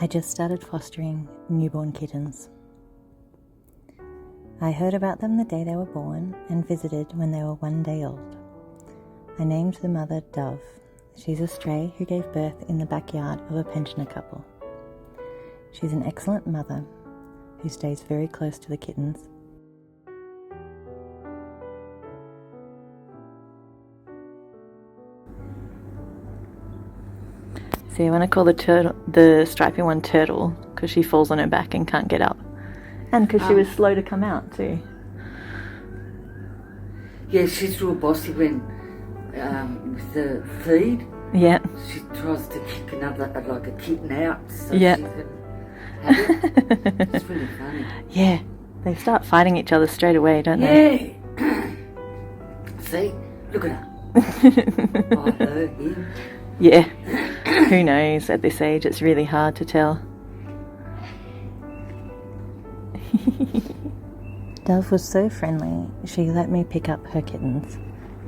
I just started fostering newborn kittens. I heard about them the day they were born and visited when they were 1 day old. I named the mother Dove. She's a stray who gave birth in the backyard of a pensioner couple. She's an excellent mother who stays very close to the kittens. See, I want to call the stripy one Turtle because she falls on her back and can't get up. And because she was slow to come out too. Yeah, she's real bossy when with the feed. Yeah. She tries to kick another, like a kitten out. So yeah. She can have it. It's really funny. Yeah, they start fighting each other straight away, don't they? Yeah. See, look at her. Oh, her, him. Yeah. Who knows at this age? It's really hard to tell. Dove was so friendly, she let me pick up her kittens,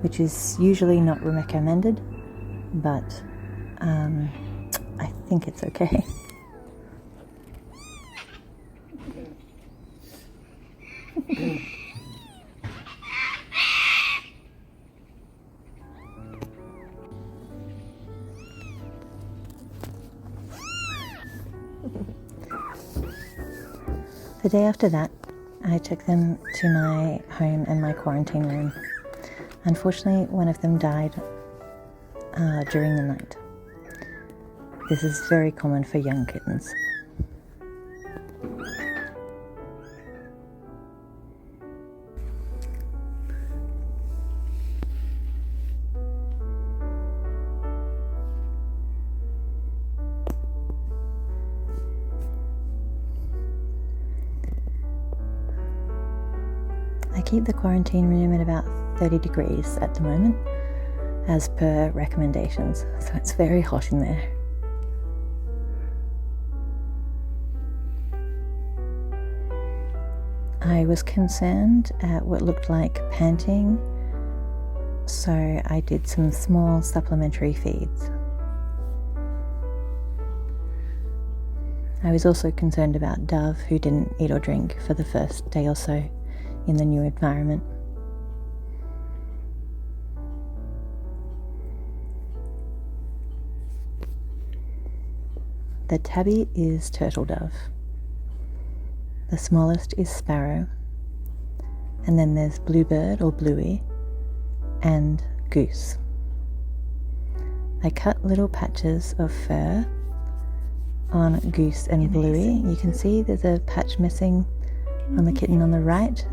which is usually not recommended, but I think it's okay. The day after that, I took them to my home and my quarantine room. Unfortunately, one of them died during the night. This is very common for young kittens. I keep the quarantine room at about 30 degrees at the moment, as per recommendations, so it's very hot in there. I was concerned at what looked like panting, so I did some small supplementary feeds. I was also concerned about Dove, who didn't eat or drink for the first day or so in the new environment. The tabby is turtle dove. The smallest is sparrow, and then there's bluebird or bluey and goose. I cut little patches of fur on goose and bluey. You can see there's a patch missing on the kitten on the right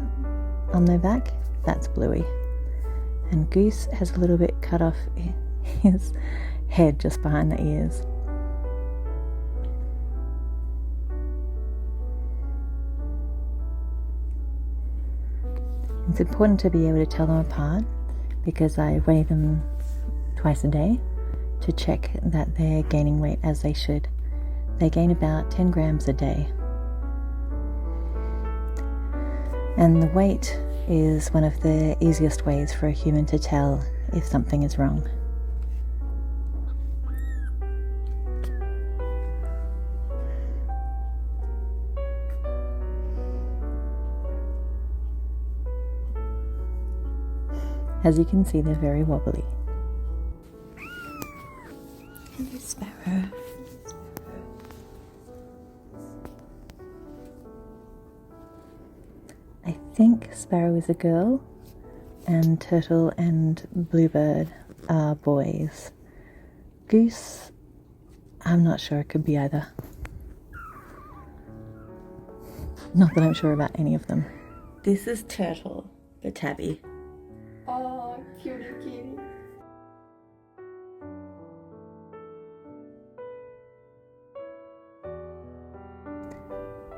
on their back. That's bluey. And goose has a little bit cut off his head just behind the ears. It's important to be able to tell them apart because I weigh them twice a day to check that they're gaining weight as they should. They gain about 10 grams a day. And the weight is one of the easiest ways for a human to tell if something is wrong. As you can see, they're very wobbly. Hello, Sparrow. I think Sparrow is a girl, and Turtle and Bluebird are boys. Goose, I'm not sure, it could be either. Not that I'm sure about any of them. This is Turtle, the tabby. Oh, cutie kitty.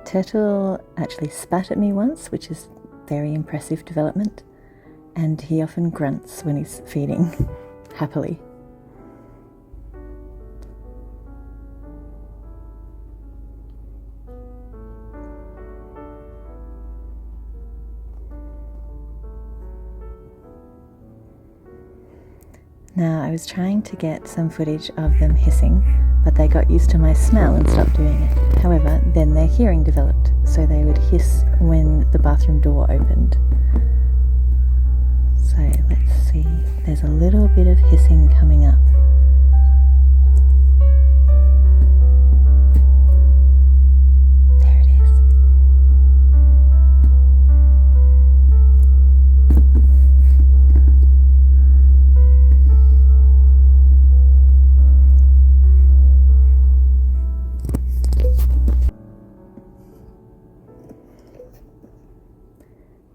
Turtle actually spat at me once, which is very impressive development, and he often grunts when he's feeding happily. Now, I was trying to get some footage of them hissing, but they got used to my smell and stopped doing it. However, then their hearing developed, so they would hiss when the bathroom door opened. So let's see, there's a little bit of hissing coming up. There it is.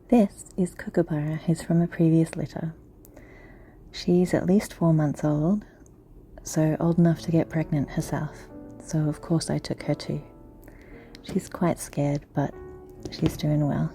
This is Kookaburra, who's from a previous litter. She's at least 4 months old, so old enough to get pregnant herself, so of course I took her too. She's quite scared, but she's doing well.